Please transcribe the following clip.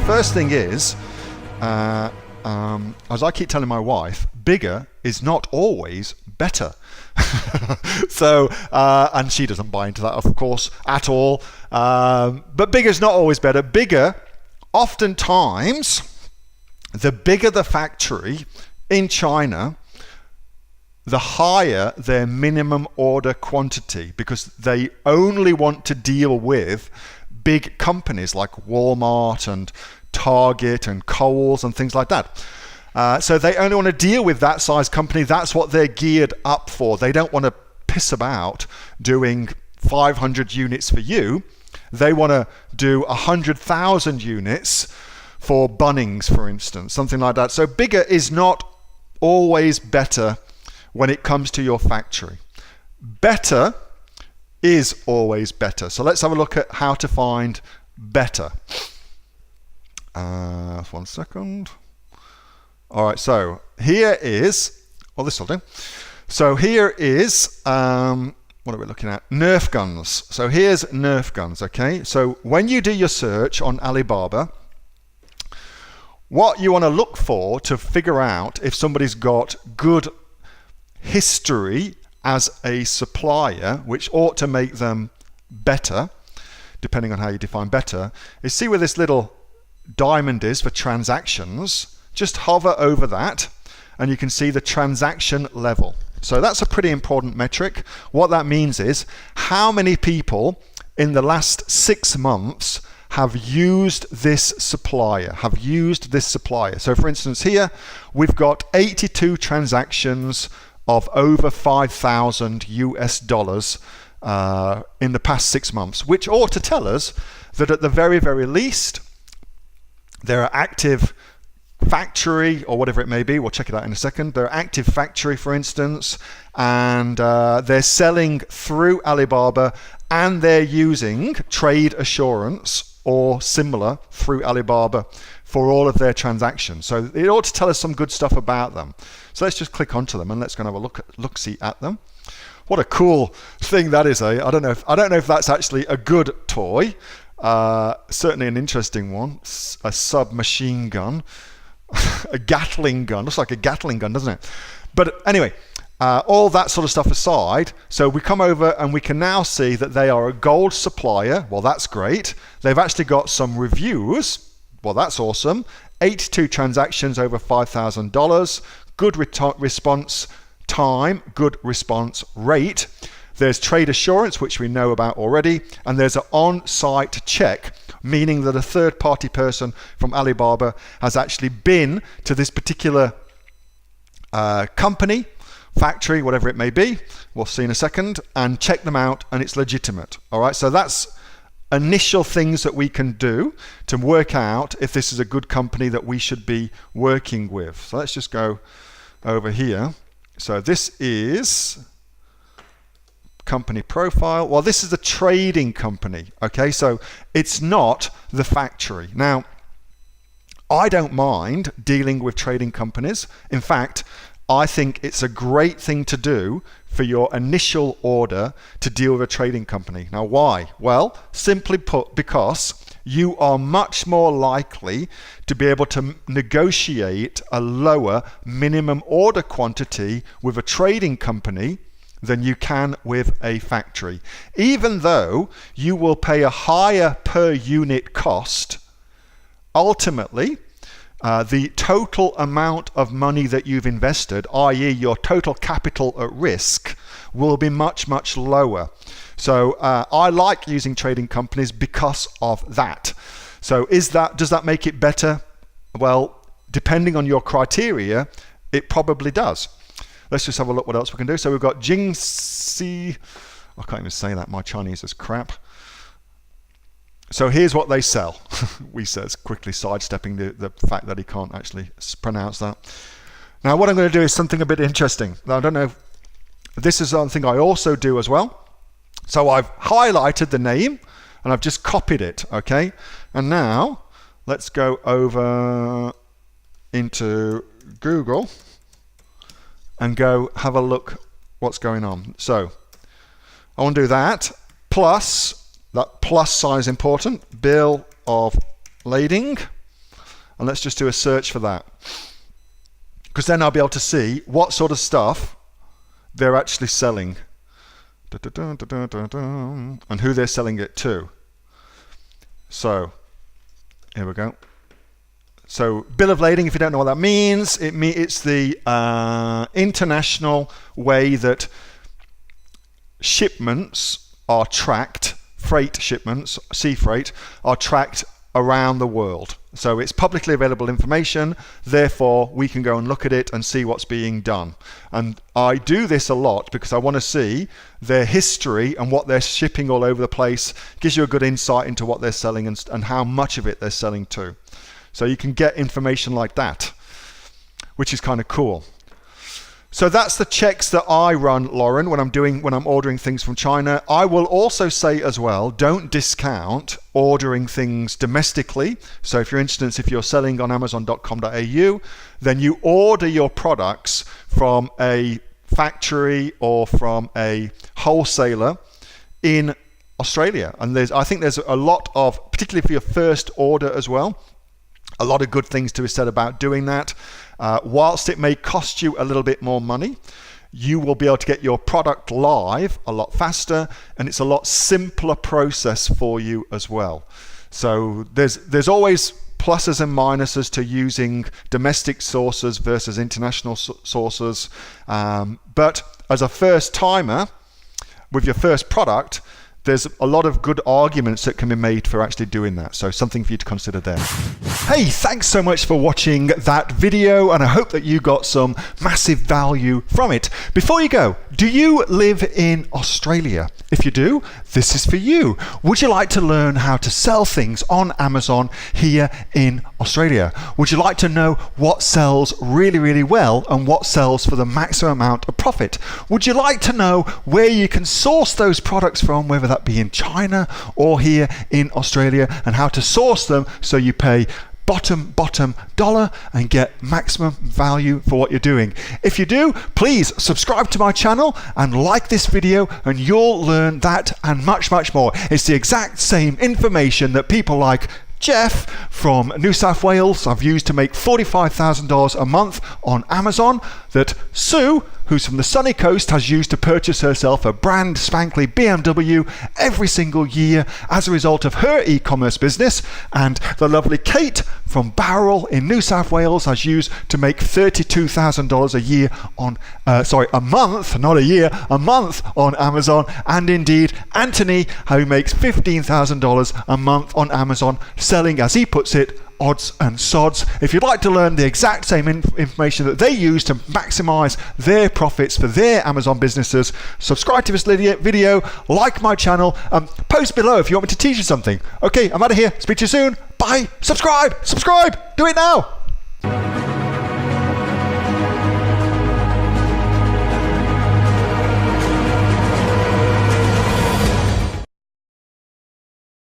first thing is, as I keep telling my wife, bigger is not always better. So, and she doesn't buy into that, of course, at all. But bigger is not always better. Bigger, oftentimes, the bigger the factory in China, the higher their minimum order quantity, because they only want to deal with big companies like Walmart and Target and Kohl's and things like that. So they only want to deal with that size company. That's what they're geared up for. They don't want to piss about doing 500 units for you. They want to do 100,000 units for Bunnings, for instance, something like that. So bigger is not always better when it comes to your factory. Better is always better. So let's have a look at how to find better. 1 second. All right, so here is, well, this will do. So here is, what are we looking at? Nerf guns. So here's Nerf guns, okay? So when you do your search on Alibaba, what you want to look for to figure out if somebody's got good history as a supplier, which ought to make them better, depending on how you define better, is see where this little diamond is for transactions. Just hover over that and you can see the transaction level. So that's a pretty important metric. What that means is how many people in the last 6 months have used this supplier, So for instance here, we've got 82 transactions of over 5,000 US dollars in the past 6 months, which ought to tell us that at the very, very least, there are active factory or whatever it may be. We'll check it out in a second. They're active factory, for instance, and they're selling through Alibaba and they're using trade assurance or similar through Alibaba for all of their transactions. So it ought to tell us some good stuff about them. So let's just click onto them and let's go and have a look-see at them. What a cool thing that is, eh? I don't know if that's actually a good toy. Certainly an interesting one. A submachine gun. A Gatling gun. Looks like a Gatling gun, doesn't it? But anyway, all that sort of stuff aside, so we come over and we can now see that they are a gold supplier. Well, that's great. They've actually got some reviews. Well, that's awesome. 82 transactions over $5,000. Good response time, good response rate. There's trade assurance, which we know about already, and there's an on-site check, meaning that a third-party person from Alibaba has actually been to this particular company, factory, whatever it may be, we'll see in a second, and check them out, and it's legitimate. All right, so that's initial things that we can do to work out if this is a good company that we should be working with. So let's just go over here. So this is company profile. Well, this is a trading company, okay? So it's not the factory. Now, I don't mind dealing with trading companies. In fact, I think it's a great thing to do for your initial order to deal with a trading company. Now, why? Well, simply put, because you are much more likely to be able to negotiate a lower minimum order quantity with a trading company than you can with a factory. Even though you will pay a higher per unit cost, ultimately, the total amount of money that you've invested, i.e. your total capital at risk, will be much, much lower. So I like using trading companies because of that. So does that make it better? Well, depending on your criteria, it probably does. Let's just have a look what else we can do. So we've got Jingxi. I can't even say that. My Chinese is crap. So here's what they sell. We says quickly sidestepping the fact that he can't actually pronounce that. Now what I'm going to do is something a bit interesting. Now, I don't know if this is something I also do as well. So I've highlighted the name and I've just copied it, okay? And now let's go over into Google and go have a look what's going on. So I want to do that, plus, that plus sign is important, bill of lading. And let's just do a search for that. Because then I'll be able to see what sort of stuff they're actually selling. And who they're selling it to. So, here we go. So, bill of lading, if you don't know what that means, it's the international way that shipments are tracked, freight shipments, sea freight, are tracked around the world. So it's publicly available information, therefore we can go and look at it and see what's being done. And I do this a lot because I want to see their history and what they're shipping all over the place. It gives you a good insight into what they're selling and how much of it they're selling to. So you can get information like that, which is kind of cool. So that's the checks that I run, Lauren, when I'm ordering things from China. I will also say as well, don't discount ordering things domestically. So if you're selling on Amazon.com.au, then you order your products from a factory or from a wholesaler in Australia. And I think there's a lot of, particularly for your first order as well, a lot of good things to be said about doing that. Whilst it may cost you a little bit more money, you will be able to get your product live a lot faster, and it's a lot simpler process for you as well. So there's always pluses and minuses to using domestic sources versus international sources. But as a first timer with your first product, there's a lot of good arguments that can be made for actually doing that. So something for you to consider there. Hey, thanks so much for watching that video, and I hope that you got some massive value from it. Before you go, do you live in Australia? If you do, this is for you. Would you like to learn how to sell things on Amazon here in Australia? Would you like to know what sells really, really well and what sells for the maximum amount of profit? Would you like to know where you can source those products from, whether that be in China or here in Australia, and how to source them so you pay bottom dollar and get maximum value for what you're doing? If you do, please subscribe to my channel and like this video, and you'll learn that and much more. It's the exact same information that people like Jeff from New South Wales have used to make $45,000 a month on Amazon, that Sue, who's from the sunny coast, has used to purchase herself a brand spankly BMW every single year as a result of her e-commerce business, and the lovely Kate from Bowral in New South Wales has used to make $32,000 a year on, a month, not a year, a month on Amazon, and indeed Anthony, who makes $15,000 a month on Amazon, selling, as he puts it, odds and sods. If you'd like to learn the exact same information that they use to maximize their profits for their Amazon businesses, subscribe to this video, like my channel, post below if you want me to teach you something. Okay, I'm out of here. Speak to you soon. Bye. Subscribe. Do it now.